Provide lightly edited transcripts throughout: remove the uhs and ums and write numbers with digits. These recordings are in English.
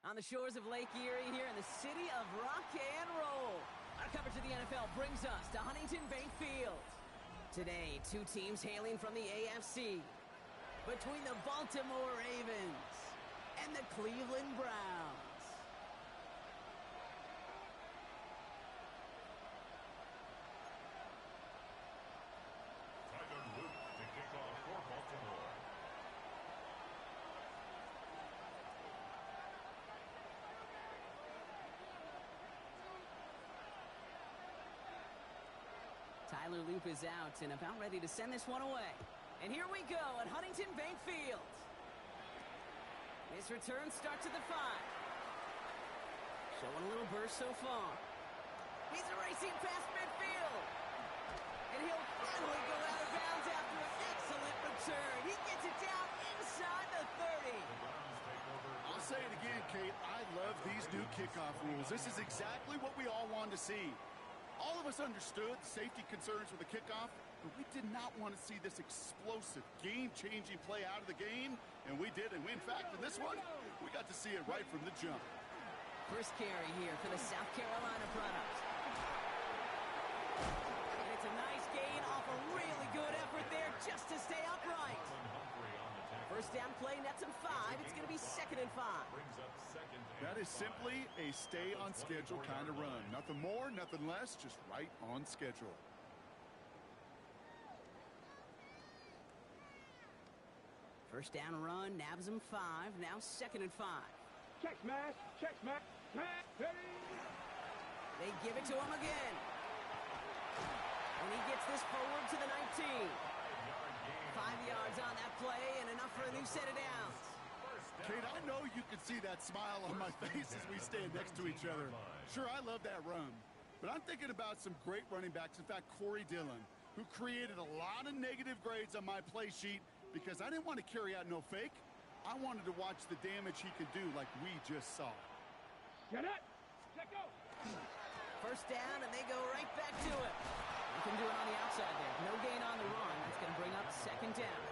on the shores of Lake Erie here in the city of rock and roll. Our coverage of the NFL brings us to Huntington Bank Field. Today, two teams hailing from the AFC. Between the Baltimore Ravens and the Cleveland Browns. To kick off for Baltimore. Tyler Loop is out and about ready to send this one away. And here we go at Huntington Bank Field. His return starts at the 5. Showing a little burst so far. He's racing past midfield. And he'll finally go out of bounds after an excellent return. He gets it down inside the 30. I'll say it again, Kate. I love these new kickoff rules. This is exactly what we all wanted to see. All of us understood the safety concerns with the kickoff, but we did not want to see this explosive, game-changing play out of the game, and we did. And in fact, in this one, we got to see it right from the jump. First carry here for the South Carolina product. And it's a nice gain off a really good effort there just to stay upright. First down play, nets him 5. It's going to be 2nd and 5. That is simply a stay-on-schedule kind of run. Nothing more, nothing less, just right on schedule. First down run, nabs him 5. Now 2nd and 5. Check smash, check smash, smash. They give it to him again. And he gets this forward to the 19. 5 yards on that play and enough for a new set of downs. Kate, I know you can see that smile on my face as we stand next to each other. Sure, I love that run. But I'm thinking about some great running backs. In fact, Corey Dillon, who created a lot of negative grades on my play sheet because I didn't want to carry out no fake. I wanted to watch the damage he could do like we just saw. Get it! Check go! First down, and they go right back to it. They can do it on the outside there. No gain on the run. That's going to bring up 2nd down.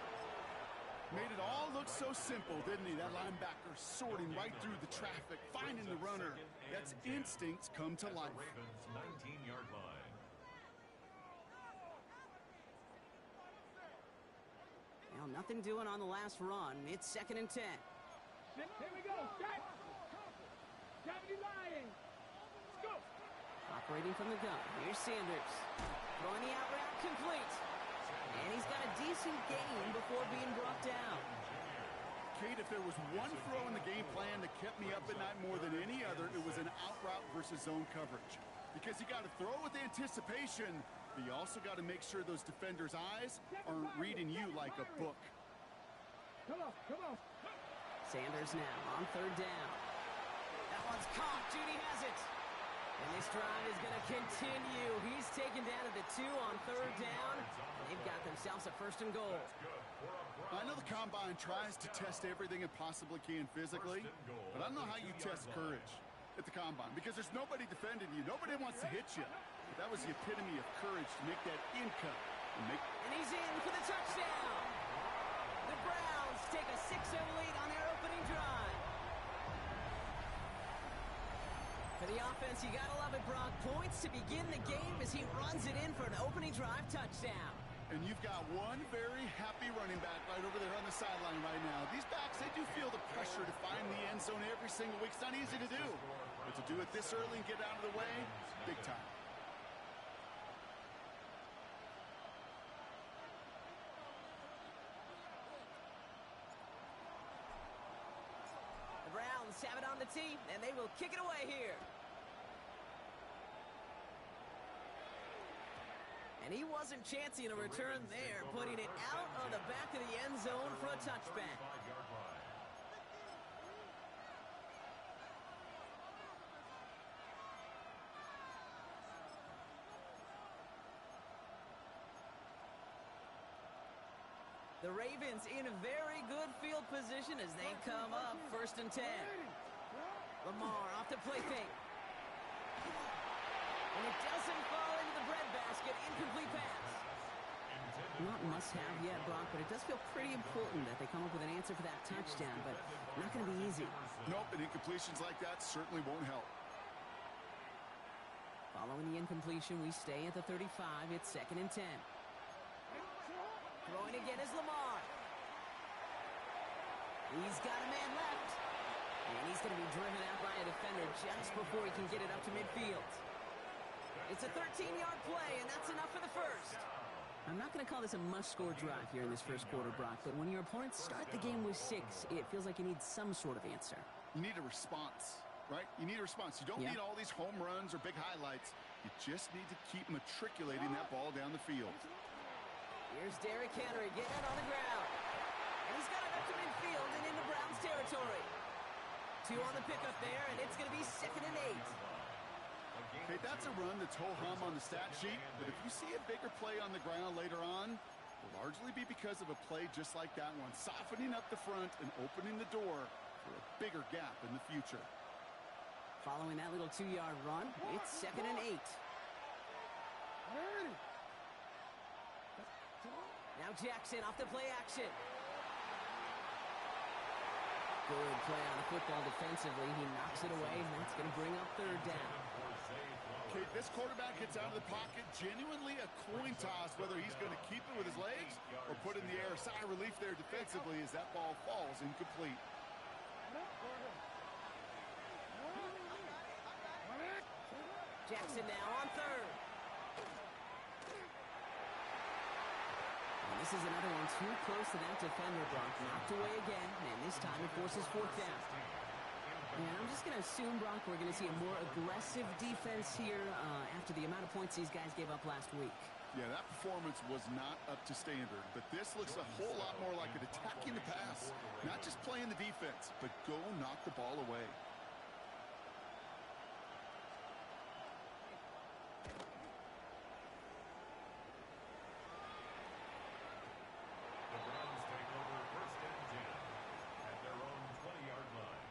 Made it all look so simple, didn't he? That linebacker sorting right through the traffic, finding the runner. That's instincts come to life. 19-yard line. Now, nothing doing on the last run. It's 2nd and 10. Here we go. Start. Gravity line. Let's go. Operating from the gun. Here's Sanders. Throwing the out route complete. And he's got a decent gain before being brought down. Kate, if there was one throw in the game plan that kept me up at night more than any other, it was an out route versus zone coverage. Because you got to throw with anticipation, but you also got to make sure those defenders' eyes aren't reading you like a book. Come on, come on. Sanders now on 3rd down. That one's caught. Judy has it. And this drive is going to continue. He's taken down at the 2 on 3rd down. They've got themselves a 1st and goal. I know the Combine tries to test everything it possibly can physically, but I don't know how you test courage at the Combine because there's nobody defending you. Nobody wants to hit you. But that was the epitome of courage to make that in cut. And he's in for the touchdown. The Browns take a 6-0 lead on their opening drive. For the offense, you gotta love it, Brock. Points to begin the game as he runs it in for an opening drive touchdown. And you've got one very happy running back right over there on the sideline right now. These backs, they do feel the pressure to find the end zone every single week. It's not easy to do. But to do it this early and get out of the way, big time. The Browns have it on the tee, and they will kick it away here. And he wasn't chancing a return there, putting it out on the back of the end zone for a touchback. The Ravens in a very good field position as they come up 1st and 10. Lamar off to play fake. And it doesn't fall into the breadbasket. Incomplete pass. Not must-have yet, Brock, but it does feel pretty important that they come up with an answer for that touchdown, but not going to be easy. Nope, and incompletions like that certainly won't help. Following the incompletion, we stay at the 35. It's 2nd and 10. Throwing again is Lamar. He's got a man left. And he's going to be driven out by a defender just before he can get it up to midfield. It's a 13-yard play, and that's enough for the first. I'm not going to call this a must-score drive here in this first quarter, Brock, but when your opponents start the game with 6, it feels like you need some sort of answer. You need a response, right? You need a response. You don't need all these home runs or big highlights. You just need to keep matriculating that ball down the field. Here's Derrick Henry getting it on the ground. And he's got it up to midfield and into Browns territory. 2 on the pickup there, and it's going to be 2nd and 8. Okay, that's a run that's ho-hum on the stat sheet, but if you see a bigger play on the ground later on, it will largely be because of a play just like that one, softening up the front and opening the door for a bigger gap in the future. Following that little 2-yard run, it's 2nd and 8. Now Jackson off the play action. Good play on the football defensively. He knocks it away, and that's going to bring up 3rd down. Okay, this quarterback gets out of the pocket, genuinely a coin toss whether he's going to keep it with his legs or put in the air. Sigh of relief there defensively as that ball falls incomplete. Jackson now on 3rd. And this is another one too close to that defender, Brock. Knocked away again, and this time it forces 4th down. And I'm just going to assume, Brock, we're going to see a more aggressive defense here after the amount of points these guys gave up last week. Yeah, that performance was not up to standard, but this looks a whole lot more like it attacking the pass. Not just playing the defense, but go knock the ball away. The Browns take over 1st and 10 at their own 20-yard line.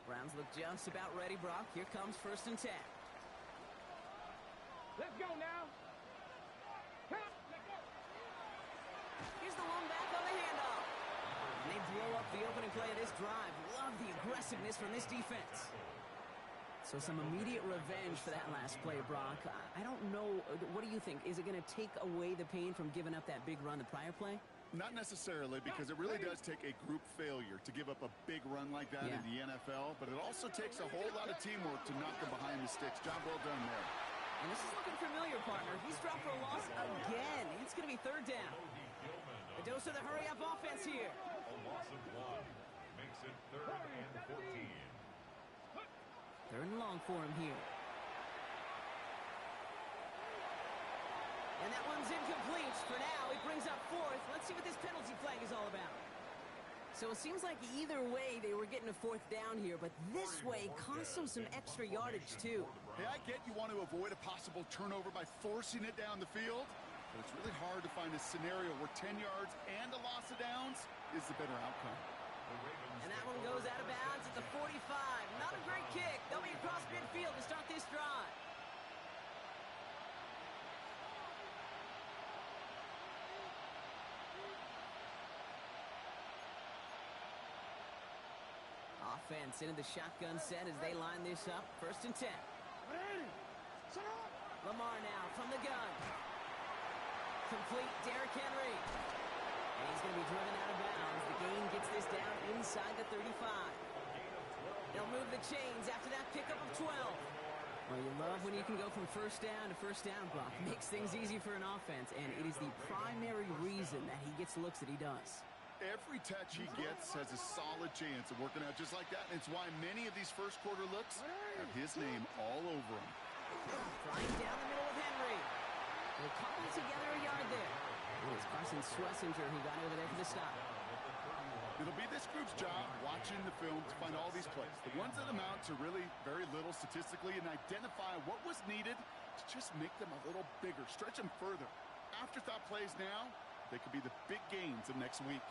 Browns look just about ready, Brock. Here comes 1st and 10. Let's go now. Here's the one back on the handoff. And they blow up the opening play of this drive. Love the aggressiveness from this defense. So some immediate revenge for that last play, Brock. I don't know. What do you think? Is it going to take away the pain from giving up that big run the prior play? Not necessarily, because it really does take a group failure to give up a big run like that in the NFL, but it also takes a whole lot of teamwork to knock them behind the sticks. Job well done there. And this is looking familiar, partner. He's dropped for a loss again. It's going to be 3rd down. A dose of the hurry-up offense here. A loss of 1 makes it 3rd and 14. 3rd and long for him here. And that one's incomplete for now. It brings up 4th. Let's see what this penalty flag is all about. So it seems like either way they were getting a 4th down here, but this way cost them some extra yardage too. Hey, I get you want to avoid a possible turnover by forcing it down the field, but it's really hard to find a scenario where 10 yards and a loss of downs is the better outcome. And that one goes out of bounds at the 45. Not a great kick. They'll be across midfield to start this drive. Offense into the shotgun set as they line this up. 1st and 10. Lamar now from the gun. Complete, Derrick Henry. And he's going to be driven out of bounds. The gain gets this down inside the 35. They'll move the chains after that pickup of 12. Well, you love when you can go from 1st down to 1st down, Brock. Makes things easy for an offense, and it is the primary reason that he gets the looks that he does. Every touch he gets has a solid chance of working out just like that, and it's why many of these first quarter looks have his name all over them. Flying down the middle of Henry. They'll cobble together a yard there. It was Carson Schlesinger who got over there for the stop. It'll be this group's job watching the film to find all these plays, the ones that amount to really very little statistically, and identify what was needed to just make them a little bigger, stretch them further. Afterthought plays now, they could be the big gains of next week.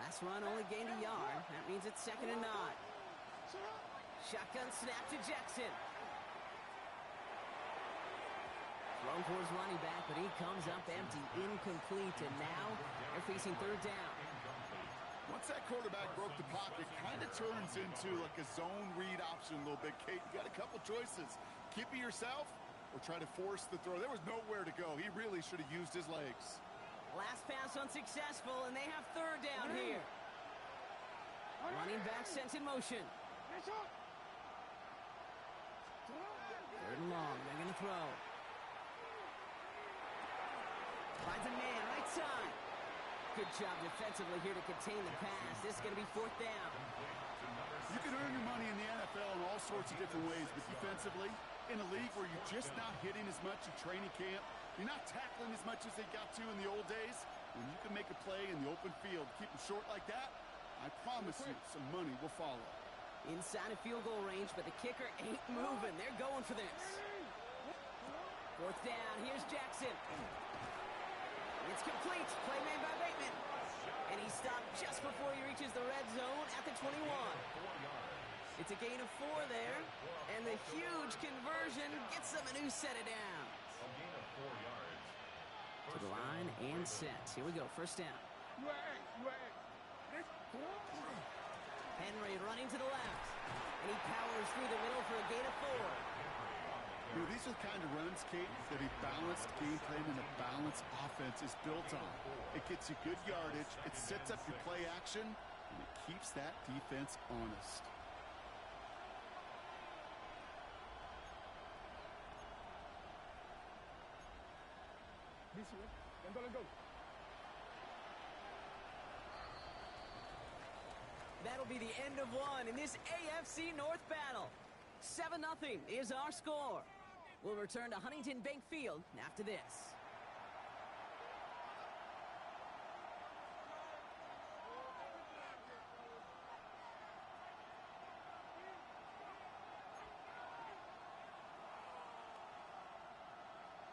Last run only gained a yard. That means it's 2nd and 9. Shotgun snap to Jackson. Thrown for his running back, but he comes up empty, incomplete, and now they're facing third down. Once that quarterback broke the pocket, kind of turns into like a zone read option a little bit, Kate. You got a couple choices. Keep it yourself or try to force the throw. There was nowhere to go. He really should have used his legs. Last pass unsuccessful, and they have third down here. Running back sent in motion. Third and long. They're going to throw. Finds a man, right side. Good job defensively here to contain the pass. This is going to be fourth down. You can earn your money in the NFL in all sorts of different ways, but defensively, in a league where you're just not hitting as much in training camp, you're not tackling as much as they got to in the old days, when you can make a play in the open field, keep them short like that, I promise you some money will follow. Inside of field goal range, but the kicker ain't moving. They're going for this. Fourth down. Here's Jackson. It's complete. Play made by Bateman. And he stopped just before he reaches the red zone at the 21. It's a gain of 4 there. And the huge conversion gets them a new set of downs. To the line and set. Here we go. First down. Henry running to the left. And he powers through the middle for a gain of 4. You know, these are the kind of runs, Kate, that a balanced game plan and a balanced offense is built on. It gets you good yardage, it sets up your play action, and it keeps that defense honest. That'll be the end of one in this AFC North battle. 7-0 is our score. We'll return to Huntington Bank Field after this.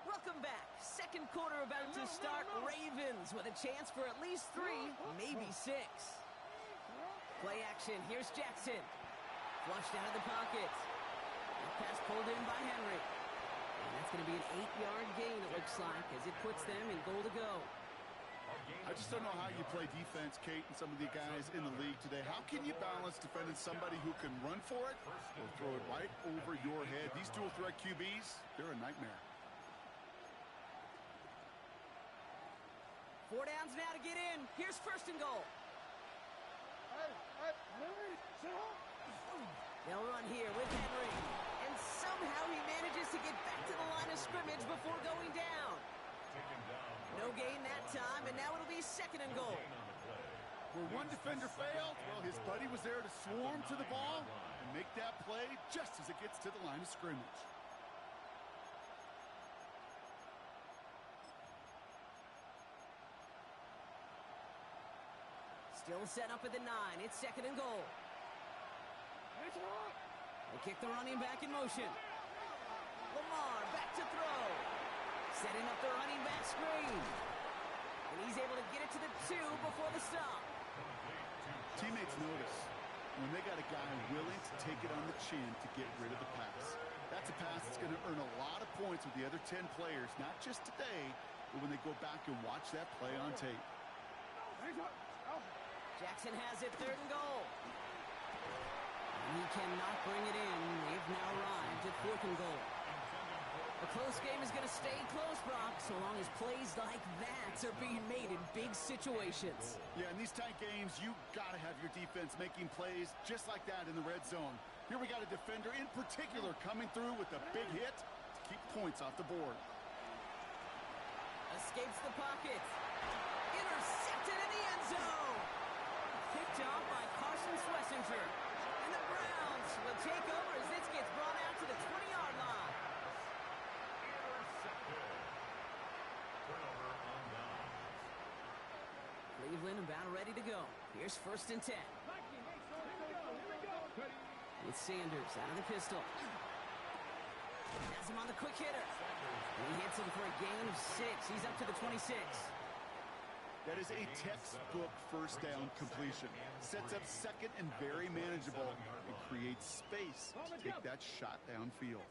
Welcome back. Second quarter about to start. Ravens with a chance for at least 3, maybe 6. Play action. Here's Jackson. Flushed out of the pocket. That pass pulled in by Henry. And that's going to be an 8-yard gain, it looks like, as it puts them in goal to go. I just don't know how you play defense, Kate, and some of the guys in the league today. How can you balance defending somebody who can run for it or throw it right over your head? These dual threat QBs, they're a nightmare. 4 downs now to get in. Here's first and goal. They'll run here with Henry. And somehow he manages to get back to the line of scrimmage before going down. No gain that time, and now it'll be second and goal. Where one defender failed, well, his buddy was there to swarm to the ball and make that play just as it gets to the line of scrimmage. Still set up at the 9. It's second and goal. They kick the running back in motion. Lamar back to throw. Setting up the running back screen. And he's able to get it to the 2 before the stop. Teammates notice when they got a guy willing to take it on the chin to get rid of the pass. That's a pass that's going to earn a lot of points with the other 10 players, not just today, but when they go back and watch that play on tape. Jackson has it, third and goal. And he cannot bring it in. They've now arrived at fourth and goal. A close game is going to stay close, Brock, so long as plays like that are being made in big situations. Yeah, in these tight games, you got to have your defense making plays just like that in the red zone. Here we got a defender in particular coming through with a big hit to keep points off the board. Escapes the pocket. Intercepted in the end zone. Picked off by Carson Schlesinger. And the Browns will take over as this gets brought out to the 20-yard line. Cleveland about ready to go. Here's first and 10. With Sanders out of the pistol. Has him on the quick hitter. And he hits him for a gain of 6. He's up to the 26. That is a textbook first down completion. Sets up second and very manageable and creates space to take that shot downfield.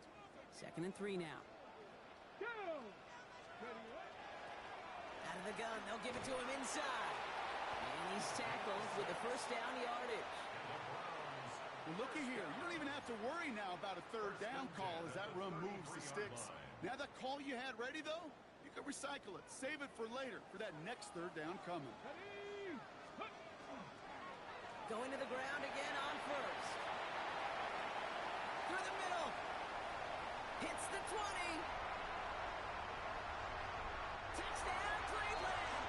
Second and 3 now. Down. Ready, what? Out of the gun, they'll give it to him inside. And he's tackled with the first down yardage. Well, looky here. You don't even have to worry now about a third down call as that run moves the sticks. Now that call you had ready, though, you can recycle it. Save it for later for that next third down coming. Ready. Hut. Going to the ground again on first. Through the middle. Hits the 20. Touchdown, Cleveland.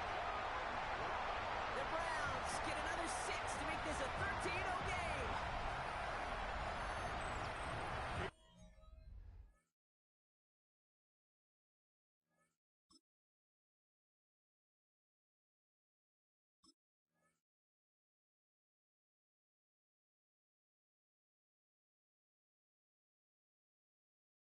The Browns get another 6 to make this a 13-0 game.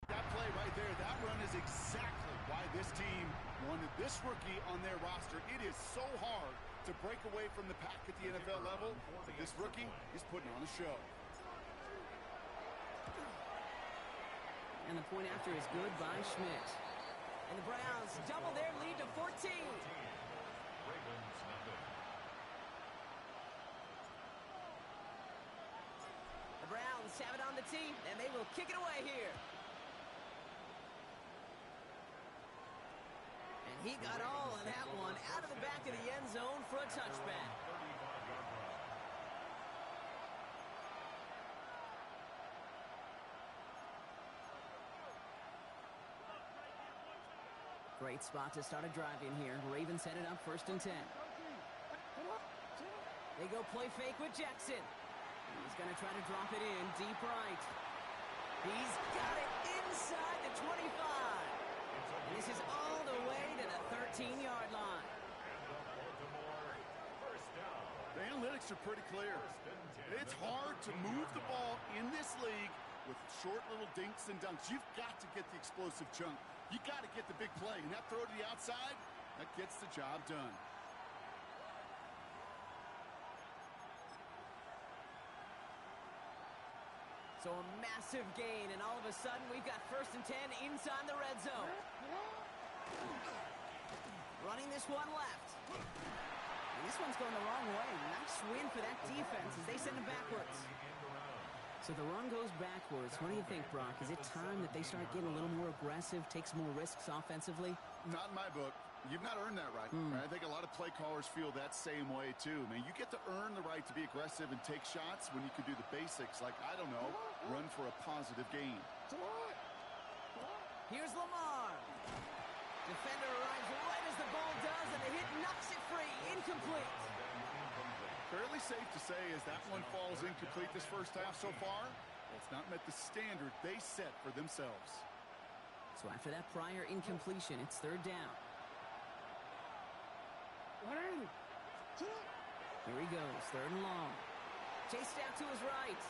That play right there, that run is exactly why this team wanted this rookie on their roster. It is so hard to break away from the pack at the NFL level, but this rookie is putting on a show. And the point after is good by Schmidt. And the Browns double their lead to 14. Ravens nothing. The Browns have it on the tee, and they will kick it away here. And he got all of that one out of the back of the end zone for a touchback. 35-yard run. Great spot to start a drive in here. Ravens headed up 1st and 10. They go play fake with Jackson. He's going to try to drop it in deep right. He's got it inside the 25. And this is all the way to the 13-yard line. And the Baltimore first down. The analytics are pretty clear. It's hard to move the ball in this league with short little dinks and dunks. You've got to get the explosive chunk. You got to get the big play. And that throw to the outside, that gets the job done. So a massive gain, and all of a sudden we've got 1st and 10 inside the red zone. Running this one left. And this one's going the wrong way. Nice win for that defense as they send it backwards. So the run goes backwards. What do you think, Brock? Is it time that they start getting a little more aggressive, take some more risks offensively? Not in my book. You've not earned that right. I think a lot of play callers feel that same way, too. Man, you get to earn the right to be aggressive and take shots when you could do the basics, like, I don't know, run for a positive gain. Here's Lamar. Defender arrives right as the ball does, and the hit knocks it free. Incomplete. Fairly safe to say as that one falls incomplete this first half so far, it's not met the standard they set for themselves. So after that prior incompletion, it's 3rd down. Here he goes, 3rd and long. Chased out to his right.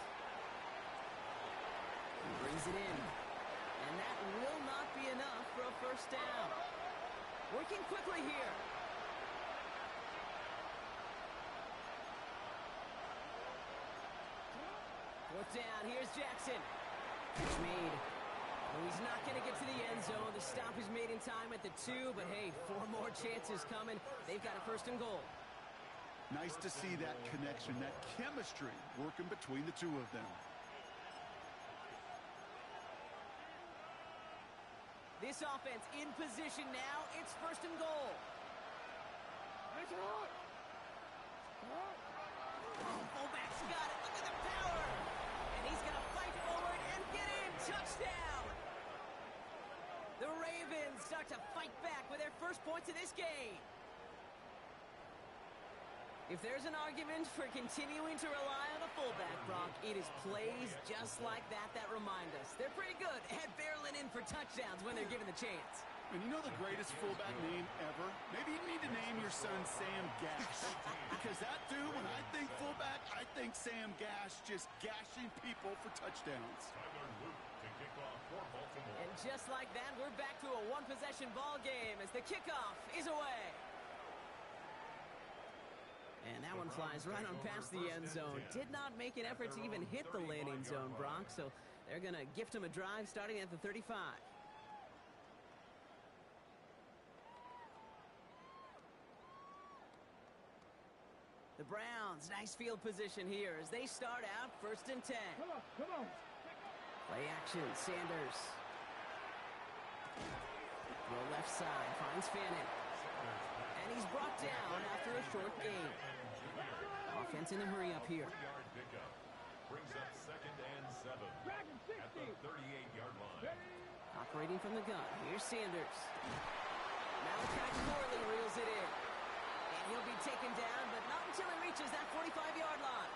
He brings it in. And that will not be enough for a 1st down. Working quickly here. Fourth down, here's Jackson. Catch made. Well, he's not going to get to the end zone. The stop is made in time at the 2, but hey, 4 more chances coming. They've got a 1st and goal. Nice to see that connection, that chemistry working between the two of them. This offense in position now. It's 1st and goal. Oh, fullback's got it. Look at the power. And he's going to fight forward and get in. Touchdown. The Ravens start to fight back with their first points of this game. If there's an argument for continuing to rely on a fullback, Brock, it is plays just like that that remind us. They're pretty good at barreling in for touchdowns when they're given the chance. And you know the greatest fullback name ever? Maybe you need to name your son Sam Gash. Because that dude, when I think fullback, I think Sam Gash just gashing people for touchdowns. Tyler Luke to kick off for Baltimore. And just like that, we're back to a one-possession ball game as the kickoff is away. And that one flies right on past the end zone. Did not make an effort to even hit the landing zone, Brock. So they're going to gift him a drive starting at the 35. The Browns, nice field position here as they start out 1st and 10. Come on. Play action, Sanders. Throw left side, finds Fannin. And he's brought down after a short gain. Offense in a hurry up here. 3-yard pickup. Brings up 2nd and 7 Dragon at the 60. 38-yard line. Operating from the gun, here's Sanders. Malachi Corley reels it in. And he'll be taken down, but not until he reaches that 45-yard line.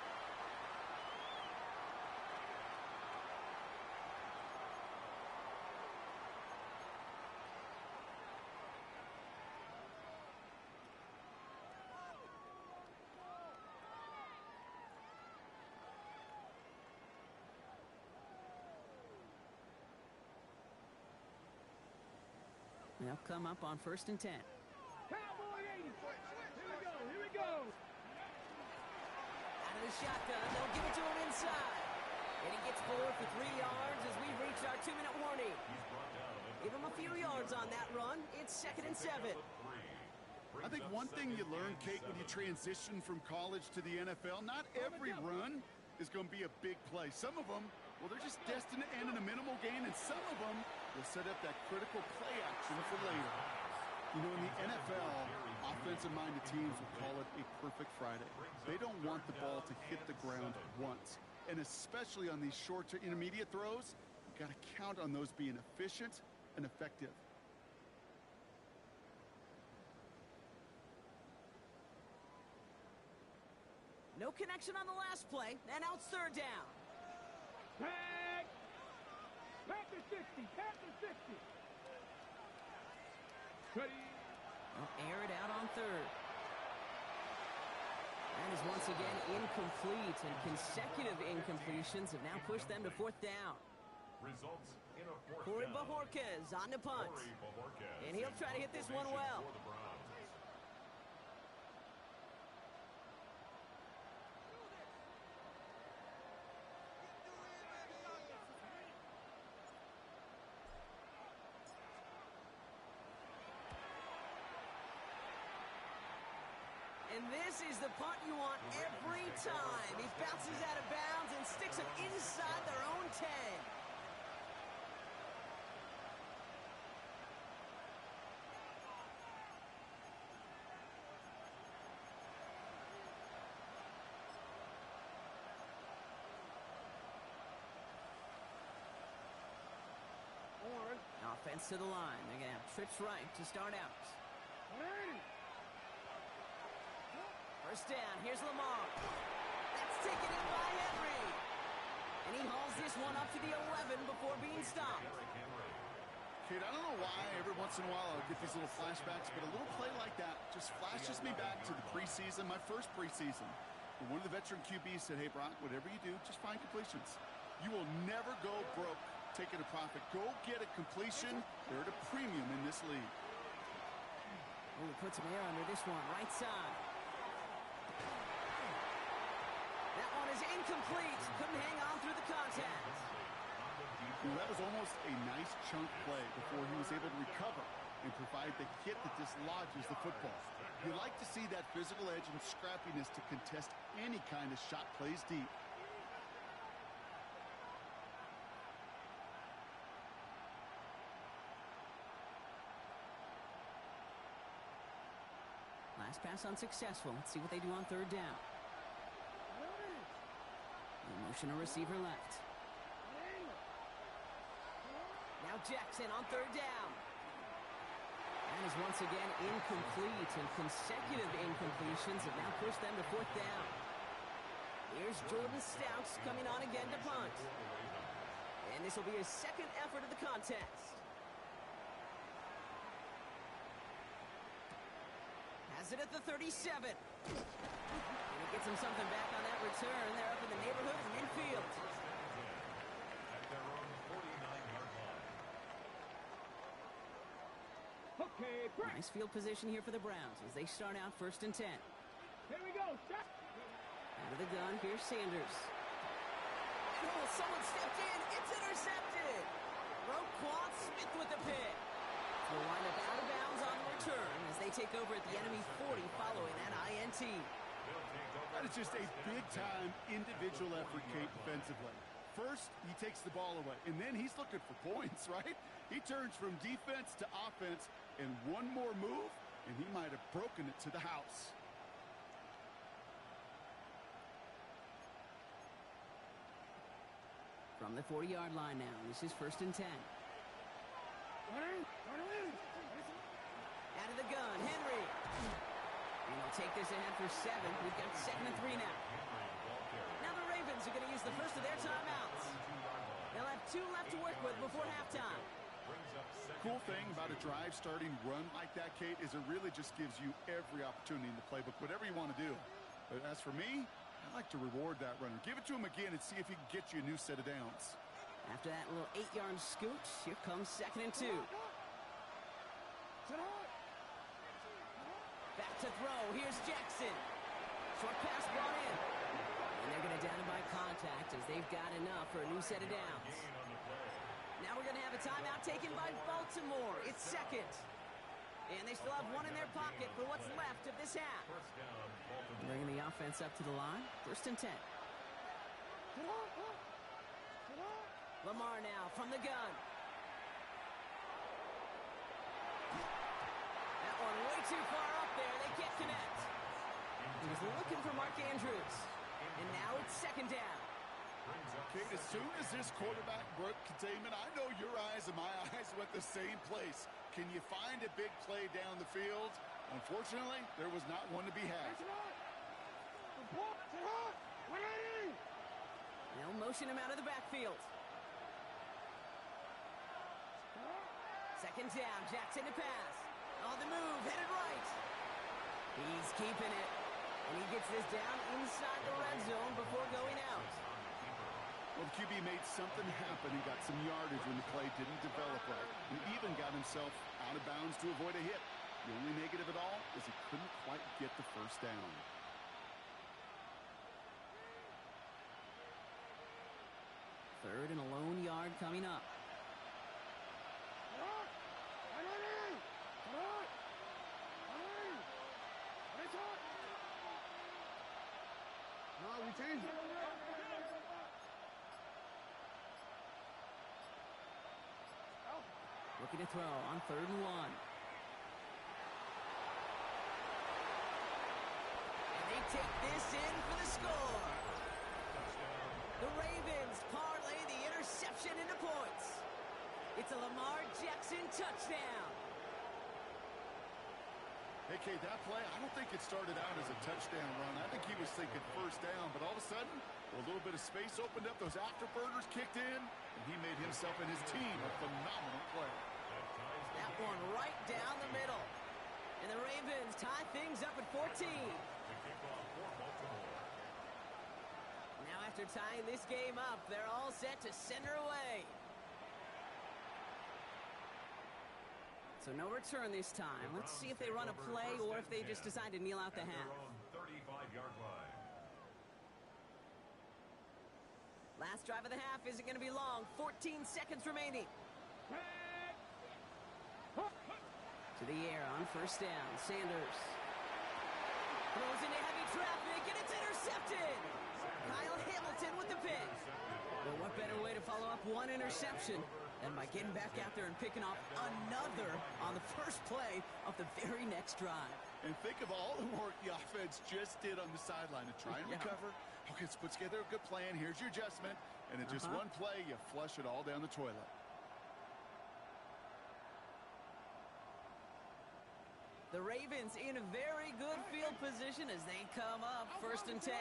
They'll come up on 1st and 10. Cowboy 80. Here we go. Out of the shotgun, they'll give it to him inside. And he gets forward for 3 yards as we reach our 2-minute warning. Give him a few yards on that run. It's 2nd and 7. I think one thing you learn, Kate, when you transition from college to the NFL, not every run is going to be a big play. Some of them, well, they're just destined to end in a minimal gain, and some of them will set up that critical play action for later. You know, in the NFL, offensive-minded teams will call it a perfect Friday. They don't want the ball to hit the ground once. And especially on these short to intermediate throws, you've got to count on those being efficient and effective. No connection on the last play, and now it's 3rd down. Panther 60. Ready. They'll air it out on 3rd. That is once again incomplete, and consecutive incompletions have now pushed them to 4th down. Results in a 4th Corey down. Bajorquez on the punt. Corey Bajorquez And he'll try to hit this one well. for the Browns. And this is the punt you want every time. He bounces out of bounds and sticks them inside their own 10. Offense to the line. They're going to have trips right to start out. 1st down. Here's Lamar. That's taken in by Henry. And he hauls this one up to the 11 before being stopped. Kate, I don't know why every once in a while I'll get these little flashbacks, but a little play like that just flashes me back to the preseason, my first preseason. And one of the veteran QBs said, hey, Brock, whatever you do, just find completions. You will never go broke taking a profit. Go get a completion. They're at a premium in this league. Oh, he puts some air under this one. Right side. That one is incomplete. Couldn't hang on through the contact. Well, that was almost a nice chunk play before he was able to recover and provide the hit that dislodges the football. You like to see that physical edge and scrappiness to contest any kind of shot plays deep. Last pass unsuccessful. Let's see what they do on 3rd down. Motion a receiver left. Now Jackson on 3rd down. That is once again incomplete, and consecutive incompletions have now pushed them to 4th down. Here's Jordan Stouts coming on again to punt. And this will be his 2nd effort of the contest. Has it at the 37. And he gets him something back on that return. They're up in the neighborhood of midfield. At their own 49-yard line. Okay, break. Nice field position here for the Browns as they start out 1st and 10. Here we go. Shot. Out of the gun, here's Sanders. Oh, someone stepped in. It's intercepted. Roquan Smith with the pick. Will wind up out of bounds on the return as they take over at the enemy 40 following that INT. They'll take over That is just a big-time individual effort, Kate, defensively. First, he takes the ball away, and then he's looking for points, right? He turns from defense to offense, and one more move, and he might have broken it to the house. From the 40-yard line now, this is 1st and 10. Out of the gun, Henry. And they'll take this ahead for 7. We've got 2nd and 3 now. Now the Ravens are going to use the first of their timeouts. They'll have 2 left to work with before halftime. Cool thing about a drive starting run like that, Kate, is it really just gives you every opportunity in the playbook, whatever you want to do. But as for me, I like to reward that runner. Give it to him again and see if he can get you a new set of downs. After that little 8-yard scoot, here comes 2nd and 2. Back to throw. Here's Jackson. Short pass brought in. And they're going to down him by contact as they've got enough for a new set of downs. Now we're going to have a timeout taken by Baltimore. It's 2nd. And they still have 1 in their pocket for what's left of this half. Bringing the offense up to the line. 1st and 10. Lamar now from the gun. That one way too far up there. They can't connect. He was looking for Mark Andrews. And now it's 2nd down. Kate, as soon as this quarterback broke containment, I know your eyes and my eyes went the same place. Can you find a big play down the field? Unfortunately, there was not one to be had. They'll motion him out of the backfield. 2nd down, Jackson to pass. On the move, headed right. He's keeping it. And he gets this down inside the red zone before going out. Well, the QB made something happen and got some yardage when the play didn't develop right. He even got himself out of bounds to avoid a hit. The only negative at all is he couldn't quite get the 1st down. Third and a lone yard coming up. No, we changed it. Looking to throw on 3rd and 1. And they take this in for the score. The Ravens parlay the interception into points. It's a Lamar Jackson touchdown. Hey, Kate, that play, I don't think it started out as a touchdown run. I think he was thinking 1st down, but all of a sudden, a little bit of space opened up, those afterburners kicked in, and he made himself and his team a phenomenal play. That one right down the middle. And the Ravens tie things up at 14. Now after tying this game up, they're all set to send her away. So no return this time. Let's see if they run a play or if they just decide to kneel out the half. 35-yard line. Last drive of the half isn't going to be long. 14 seconds remaining. To the air on 1st down. Sanders throws into heavy traffic, and it's intercepted. Kyle Hamilton with the pick. Well, what better way to follow up one interception than by getting back out there and picking off another on the first play of the very next drive. And think of all the work the offense just did on the sideline to try and recover. Okay, let's put together a good plan. Here's your adjustment. And in just one play, you flush it all down the toilet. The Ravens in a very good field position as they come up 1st and 10.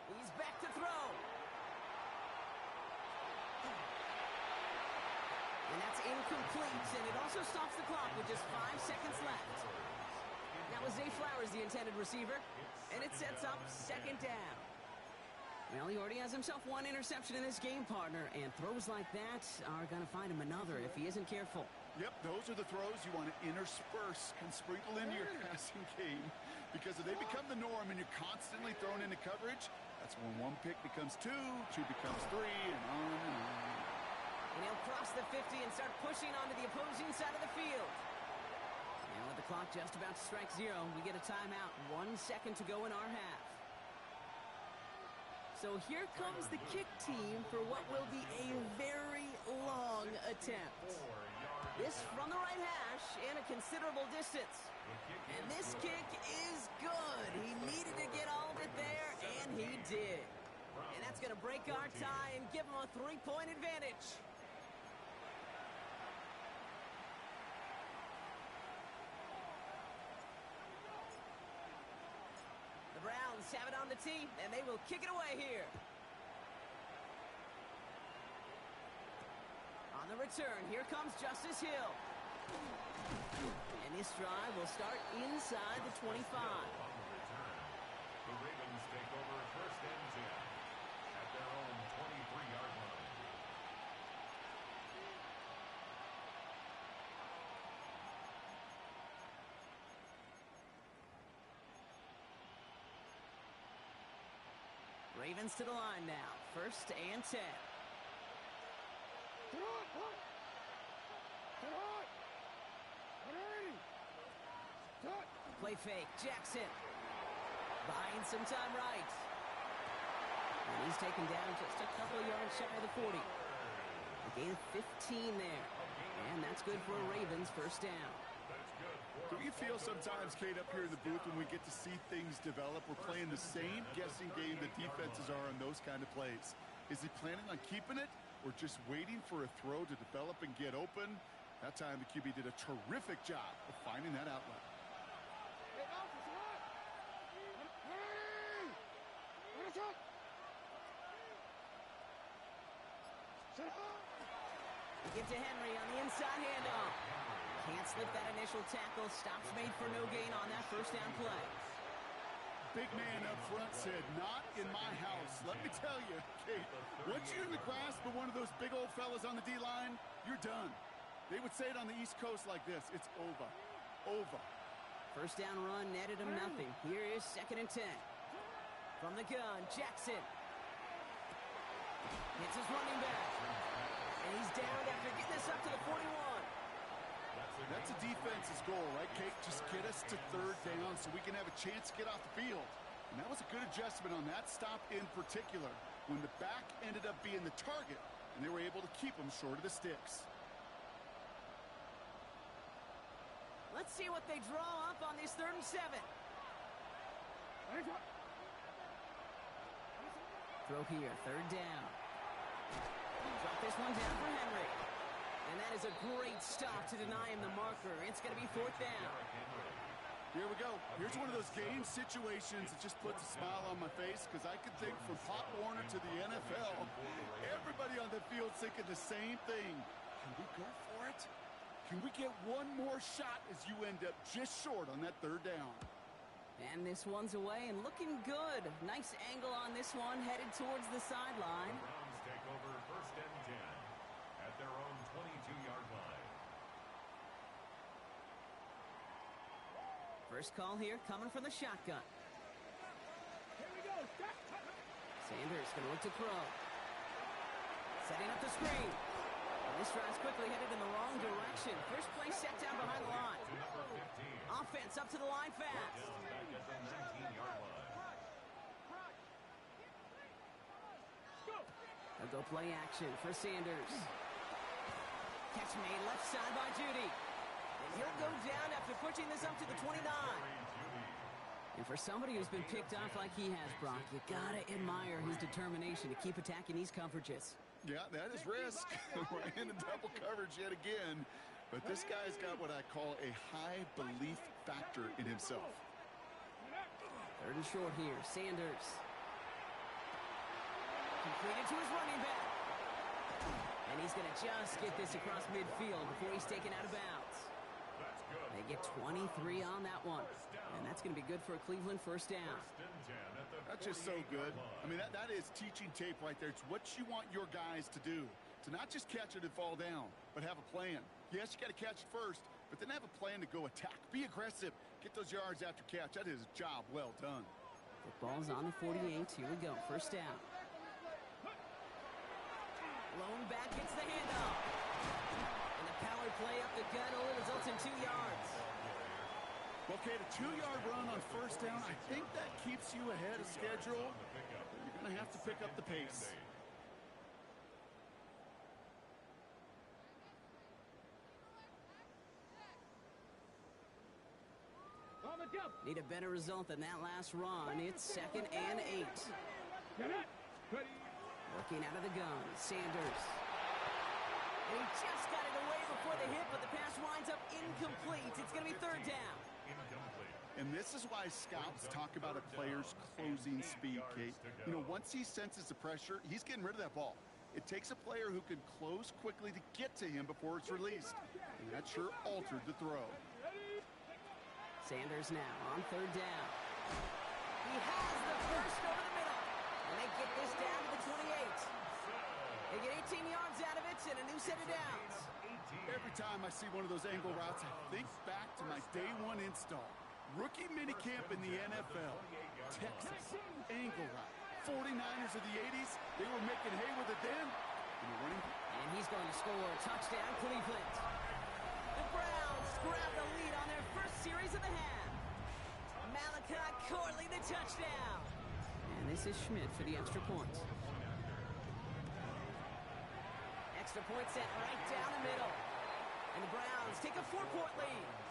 He's back to throw. And that's incomplete, and it also stops the clock with just 5 seconds left. That was Zay Flowers, the intended receiver, and it sets up 2nd down. Well, he already has himself 1 interception in this game, partner, and throws like that are going to find him another if he isn't careful. Yep, those are the throws you want to intersperse and sprinkle into your passing game, because if they become the norm and you're constantly thrown into coverage, that's when 1 pick becomes 2, 2 becomes 3, and on and on. And he'll cross the 50 and start pushing onto the opposing side of the field. And with the clock just about to strike 0. We get a timeout. 1 second to go in our half. So here comes the kick team for what will be a very long attempt. This from the right hash and a considerable distance. And this kick is good. He needed to get all of it there, and he did. And that's going to break our tie and give him a 3-point advantage. The Browns have it on the tee, and they will kick it away here. On the return, here comes Justice Hill. And this drive will start inside the 25. The Ravens take over first and 10 at their own 23-yard line. Ravens to the line now. First and 10. Play fake. Jackson. Buying some time right. And he's taken down just a couple yards shy of the 40. A gain of 15 there. And that's good for a Ravens first down. Do you feel sometimes, Kate, up here in the booth when we get to see things develop, we're playing the same guessing game the defenses are on those kind of plays? Is he planning on keeping it or just waiting for a throw to develop and get open? That time the QB did a terrific job of finding that outlet. Give to Henry on the inside handoff. Can't slip that initial tackle. Stops made for no gain on that first down play. Big man up front said, not in my house. Let me tell you, Kate, once you're in the grasp of one of those big old fellas on the D-line, you're done. They would say it on the East Coast like this. It's over. Over. First down run netted him nothing. Here is second and 10. From the gun, Jackson. Hits his running back. And he's down after getting this up to the 41. That's a defense's goal, right, Kate? Just get us to third down so we can have a chance to get off the field. And that was a good adjustment on that stop in particular, when the back ended up being the target, and they were able to keep him short of the sticks. Let's see what they draw up on this 3rd and 7. Throw here, 3rd down. Drop this one down for Henry. And that is a great stop to deny him the marker. It's going to be 4th down. Here we go. Here's one of those game situations that just puts a smile on my face, because I could think from Pop Warner to the NFL, everybody on the field thinking the same thing. Can we go for it? Can we get one more shot as you end up just short on that 3rd down? And this one's away and looking good. Nice angle on this one, headed towards the sideline. The Browns take over first and 10 at their own 22-yard line. First call here coming from the shotgun. Here we go. Sanders going to look to throw. Setting up the screen. And this drive's quickly headed in the wrong direction. First play set down behind the line. Offense up to the line fast. Back at the 19-yard line. They'll go play action for Sanders. Catch made left side by Judy. And he'll go down after pushing this up to the 29. And for somebody who's been picked off like he has, Brock, you gotta admire his determination to keep attacking these coverages. Yeah, that is risk. We're in a double coverage yet again. But this guy's got what I call a high belief factor in himself. 3rd and short here. Sanders. Completed to his running back. And he's going to just get this across midfield before he's taken out of bounds. They get 23 on that one. And that's going to be good for a Cleveland first down. That's just so good. I mean, that is teaching tape right there. It's what you want your guys to do. To not just catch it and fall down, but have a plan. Yes, you got to catch it first, but then have a plan to go attack. Be aggressive. Get those yards after catch. That is a job well done. Football's on the 48. Here we go. First down. Lone back gets the handoff. And the power play up the gut only results in 2 yards. Okay, a 2-yard run on first down. I think that keeps you ahead of schedule. You're going to have to pick up the pace. On the jump. Need a better result than that last run. It's 2nd and 8. Get it. Ready. Working out of the gun, Sanders. And he just got it away before the hit, but the pass winds up incomplete. It's going to be 3rd down. And this is why scouts talk about a player's closing speed, Kate. You know, once he senses the pressure, he's getting rid of that ball. It takes a player who can close quickly to get to him before it's released. And that sure altered the throw. Sanders now on 3rd down. He has the first over the middle. And they get this down to the 28. They get 18 yards out of it and a new set of downs. Every time I see one of those angle routes, I think back to my day 1 install. Rookie minicamp in the NFL. Texas angle route. 49ers of the 80s, they were making hay with it then. And he's going to score. Touchdown, Cleveland. The Browns grab the lead on their first series of the half. Malachi Corley, the touchdown. And this is Schmidt for the extra point. Extra point set right down the middle. And the Browns take a 4-point lead.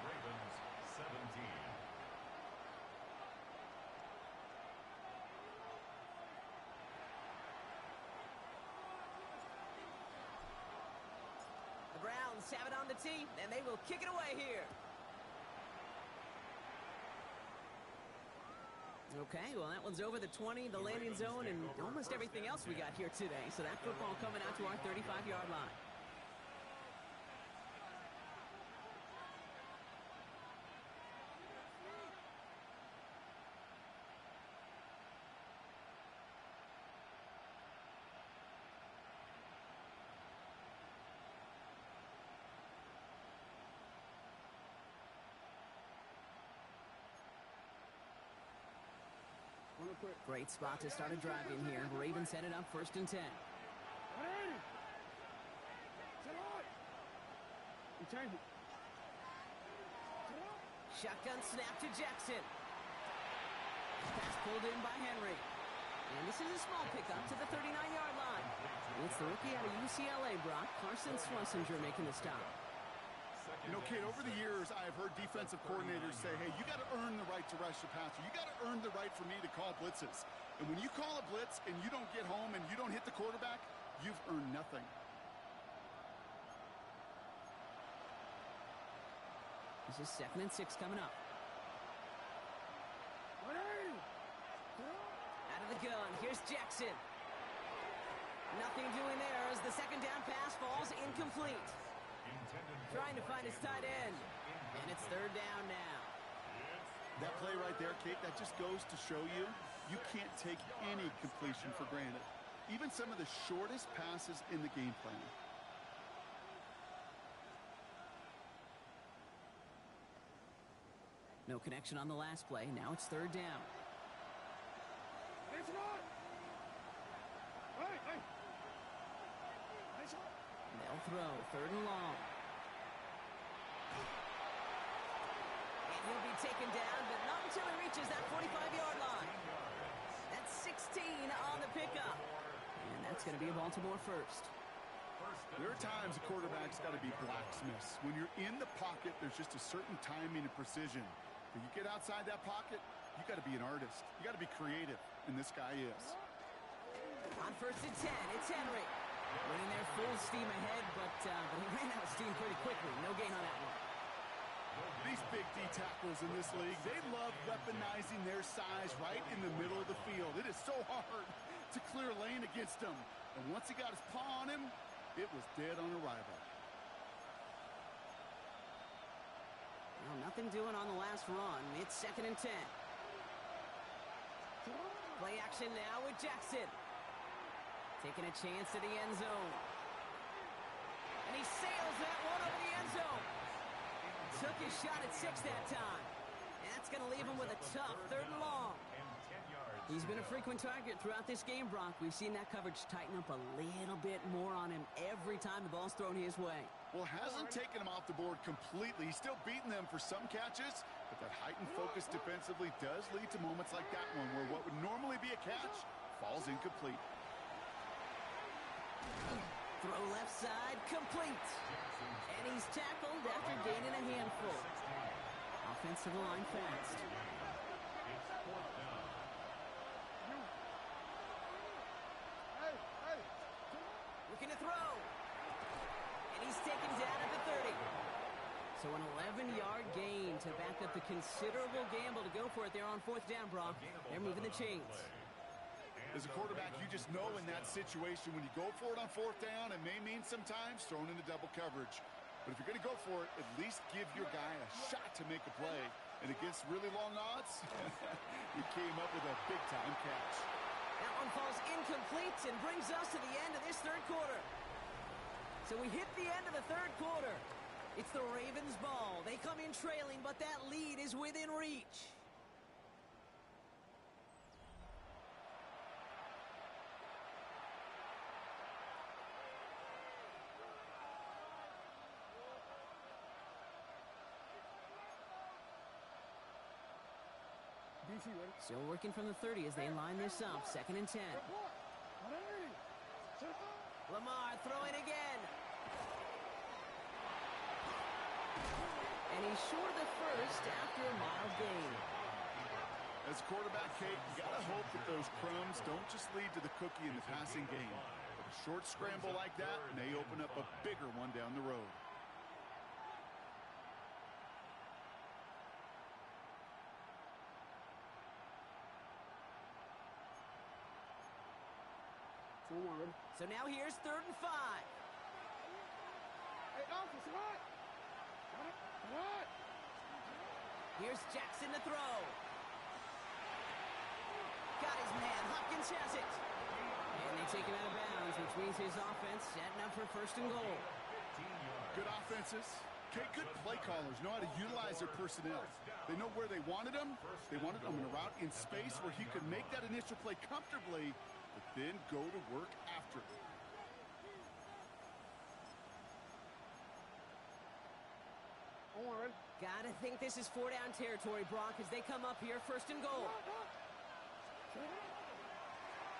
Ravens 17. The Browns have it on the tee, and they will kick it away here. Okay, well, that one's over the 20, the landing zone, and almost everything else we got here today. So that football coming out to our 35-yard line. Great spot to start a drive in here. Ravens set it up 1st and 10. Shotgun snap to Jackson. Pass pulled in by Henry. And this is a small pickup to the 39-yard line. It's the rookie out of UCLA, Brock, Carson Schlesinger, making the stop. You know, Kate, over the years, I've heard defensive coordinators say, hey, you got to earn the right to rush the passer. You got to earn the right for me to call blitzes. And when you call a blitz and you don't get home and you don't hit the quarterback, you've earned nothing. This is 2nd and 6 coming up. Out of the gun, here's Jackson. Nothing doing there as the 2nd down pass falls incomplete. Trying to find his tight end. And it's 3rd down now. That play right there, Kate, that just goes to show you, you can't take any completion for granted. Even some of the shortest passes in the game plan. No connection on the last play. Now it's 3rd down. They'll throw 3rd and long. And he'll be taken down, but not until he reaches that 45-yard line. That's 16 on the pickup. And that's going to be a Baltimore first. There are times a quarterback's got to be blacksmiths. When you're in the pocket, there's just a certain timing and precision. When you get outside that pocket, you got to be an artist. You got to be creative, and this guy is. On 1st and 10, it's Henry. Running there full steam ahead, but he ran out of steam pretty quickly. No gain on that one. These big D tackles in this league, they love weaponizing their size right in the middle of the field. It is so hard to clear lane against them. And once he got his paw on him, it was dead on arrival. Well, nothing doing on the last run. It's 2nd and 10. Play action now with Jackson. Taking a chance to the end zone. And he sails that one over the end zone. Took his shot at 6 that time. And that's going to leave him with a tough 3rd and long. He's been a frequent target throughout this game, Brock. We've seen that coverage tighten up a little bit more on him every time the ball's thrown his way. Well, hasn't taken him off the board completely. He's still beating them for some catches, but that heightened focus defensively does lead to moments like that one where what would normally be a catch falls incomplete. Throw left side, complete. And he's tackled after gaining a handful. Offensive line fast. Looking to throw. And he's taken down at the 30. So an 11-yard gain to back up the considerable gamble to go for it there on 4th down, Brock. They're moving the chains. As a quarterback, you just know in that situation when you go for it on 4th down, it may mean sometimes throwing into double coverage. But if you're going to go for it, at least give your guy a shot to make a play. And against really long odds, he came up with a big-time catch. That one falls incomplete and brings us to the end of this 3rd quarter. So we hit the end of the 3rd quarter. It's the Ravens' ball. They come in trailing, but that lead is within reach. Still working from the 30 as they line this up. 2nd and 10. Lamar throwing again. And he's short of the first after a mild gain. As quarterback, Kate, you got to hope that those crumbs don't just lead to the cookie in the passing game. But a short scramble like that may open up a bigger one down the road. So now here's 3rd and 5. Hey, officer, what? What? Here's Jackson to throw. Got his man. Hopkins has it. And they take him out of bounds, which means his offense setting up for 1st and goal. Good offenses. Okay, good play callers know how to utilize their personnel. They know where they wanted them. They wanted them in a route in space where he could make that initial play comfortably, but then go to work after it. Gotta think this is 4-down territory, Brock, as they come up here 1st and goal.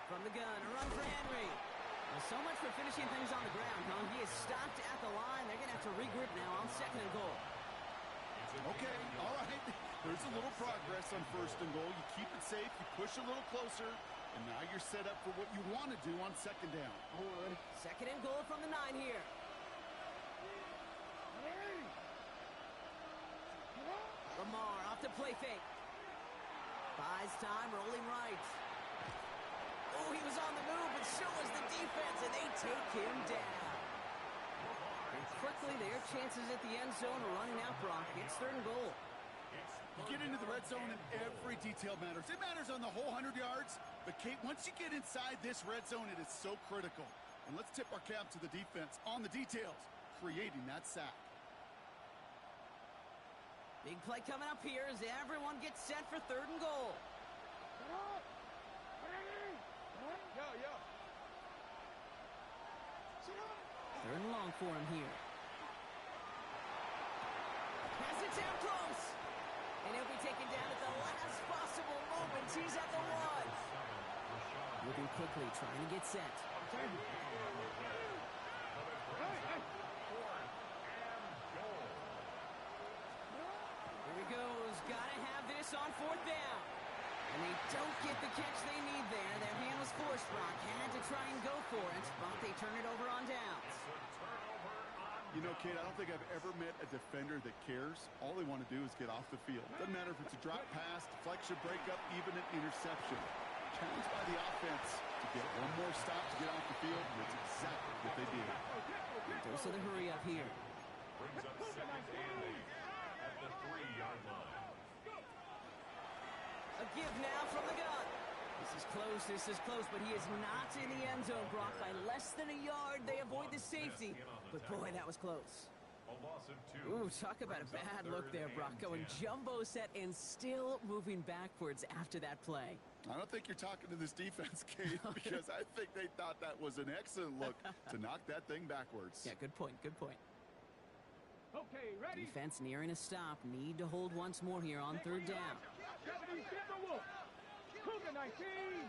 From the gun, a run for Henry. Well, so much for finishing things on the ground, huh? He is stopped at the line. They're going to have to regroup now on 2nd and goal. Okay, all right. There's a little progress on 1st and goal. You keep it safe, you push a little closer, and now you're set up for what you want to do on 2nd down. 2nd and goal from the 9 here. Lamar off the play fake. Buys time, rolling right. Oh, he was on the move, but so was the defense, and they take him down. And quickly, their chances at the end zone are running out, Brock. It's 3rd and goal. You get into the red zone, and every detail matters. It matters on the whole 100 yards. But, Kate, once you get inside this red zone, it is so critical. And let's tip our cap to the defense on the details, creating that sack. Big play coming up here as everyone gets set for 3rd and goal. Yo. 3rd and long for him here. Has it down close. And he'll be taken down at the last possible moment. He's at the 1. Moving quickly, trying to get set. Here he goes. Gotta have this on 4th down. And they don't get the catch they need there. Their hand was forced, Brock. Had to try and go for it, but they turn it over on downs. You know, Kate, I don't think I've ever met a defender that cares. All they want to do is get off the field. Doesn't matter if it's a drop pass, deflection, breakup, even an interception. Challenged by the offense to get one more stop to get off the field, and that's exactly what they did. Dose of the hurry up here. Brings up 2nd and 8 at the 3-yard line. A give now from the gun. This is close, but he is not in the end zone, Brock. By less than a yard, they avoid the safety. But boy, that was close. A loss of 2. Ooh, talk about a bad look there, Brock. Going jumbo set and still moving backwards after that play. I don't think you're talking to this defense, Kate, because I think they thought that was an excellent look to knock that thing backwards. Yeah, good point, good point. Okay, ready? Defense nearing a stop. Need to hold once more here on third down. Deputy Timberwolf. Cougar 19.